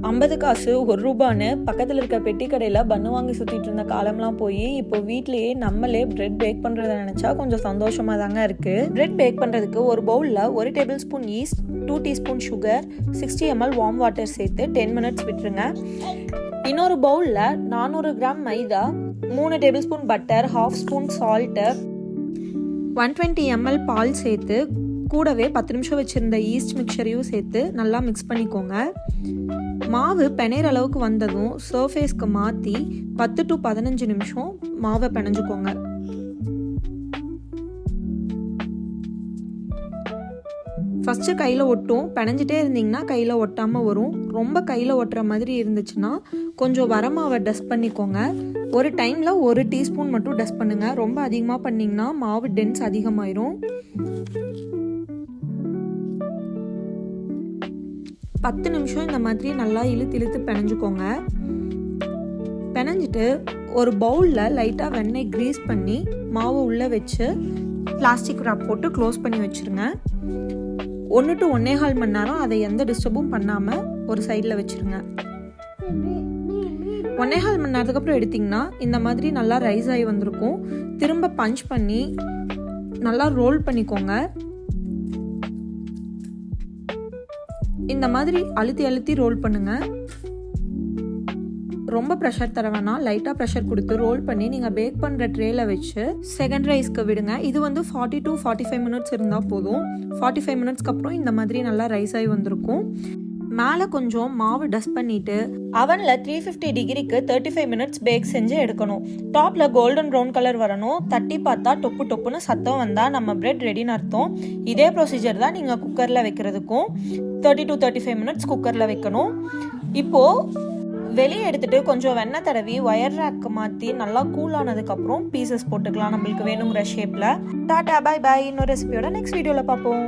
50 காசு 1 ரூபான்னு பக்கத்தில் இருக்க பெட்டி கடையில் பன்னு வாங்கி சுற்றிட்டு இருந்த காலம்லாம் போய் இப்போ வீட்லேயே நம்மளே பிரெட் பேக் பண்ணுறத நினச்சா கொஞ்சம் சந்தோஷமாக தாங்க இருக்குது. பிரெட் பேக் பண்ணுறதுக்கு ஒரு பவுலில் 1 table spoon east, 2 teaspoon sugar, 60 ml warm water சேர்த்து 10 மினிட்ஸ் விட்டுருங்க. இன்னொரு பவுலில் 400 கிராம் மைதா, 3 table spoon butter, 1/2 spoon salt, 120 ml பால் சேர்த்து கூடவே 10 நிமிஷம் வச்சுருந்த ஈஸ்ட் மிக்சரையும் சேர்த்து நல்லா மிக்ஸ் பண்ணிக்கோங்க. மாவு பிணையிற அளவுக்கு வந்ததும் சர்ஃபேஸ்க்கு மாற்றி 10 to 15 நிமிஷம் மாவை பிணைஞ்சுக்கோங்க. ஃபஸ்ட்டு கையில் ஒட்டும், பிணைஞ்சிட்டே இருந்தீங்கன்னா கையில் ஒட்டாமல் வரும். ரொம்ப கையில் ஒட்டுற மாதிரி இருந்துச்சுன்னா கொஞ்சம் வரமாவை டஸ்ட் பண்ணிக்கோங்க. ஒரு டைமில் 1 டீஸ்பூன் மட்டும் டஸ்ட் பண்ணுங்கள். ரொம்ப அதிகமாக பண்ணிங்கன்னா மாவு டென்ஸ் அதிகமாயிரும். 10 நிமிஷம் இந்த மாதிரி நல்லா இழுத்து பிணைஞ்சுக்கோங்க. பிணைஞ்சிட்டு ஒரு பவுலில் லைட்டாக வெண்ணெய் க்ரீஸ் பண்ணி மாவு உள்ளே வச்சு பிளாஸ்டிக் ராப் போட்டு க்ளோஸ் பண்ணி வச்சுருங்க. 1 to 1.25 மணி நேரம் அதை எந்த டிஸ்டர்பும் பண்ணாமல் ஒரு சைடில் வச்சுருங்க. 1.25 மணி நேரத்துக்கு அப்புறம் எடுத்திங்கன்னா இந்த மாதிரி நல்லா ரைஸ் ஆகி வந்திருக்கும். திரும்ப பஞ்ச் பண்ணி நல்லா ரோல் பண்ணிக்கோங்க. இந்த மாதிரி அழுத்தி ரோல் பண்ணுங்க. ரொம்ப ப்ரெஷர் தர வேணாம், லைட்டாக ப்ரெஷர் கொடுத்து ரோல் பண்ணி நீங்கள் பேக் பண்ணுற ட்ரேல வச்சு செகண்ட் ரைஸ்க்கு விடுங்க. இது வந்து 40 to 45 மினிட்ஸ் இருந்தால் போதும். 45 மினிட்ஸ்க்கு அப்புறம் இந்த மாதிரி நல்லா ரைஸ் ஆகி வந்திருக்கும். மேலே கொஞ்சம் மாவு டஸ்ட் பண்ணிவிட்டு அவனில் 350 டிகிரிக்கு 35 மினிட்ஸ் பேக் செஞ்சு எடுக்கணும். டாப்பில் கோல்டன் ப்ரௌன் கலர் வரணும். தட்டி பார்த்தா டொப்புன்னு சத்தம் வந்தால் நம்ம பிரெட் ரெடின்னு அர்த்தம். இதே ப்ரொசீஜர் தான் நீங்கள் குக்கரில் வைக்கிறதுக்கும் 30 to 35 மினிட்ஸ் குக்கரில் வைக்கணும். இப்போது வெளியே எடுத்துகிட்டு கொஞ்சம் வெண்ணெய் தடவி ஒயர் ரேக்கு மாற்றி நல்லா கூலானதுக்கப்புறம் பீசஸ் போட்டுக்கலாம் நம்மளுக்கு வேணுங்கிற ஷேப்பில். Tata, bye bye. இன்னொரு ரெசிபியோட நெக்ஸ்ட் வீடியோவில் பார்ப்போம்.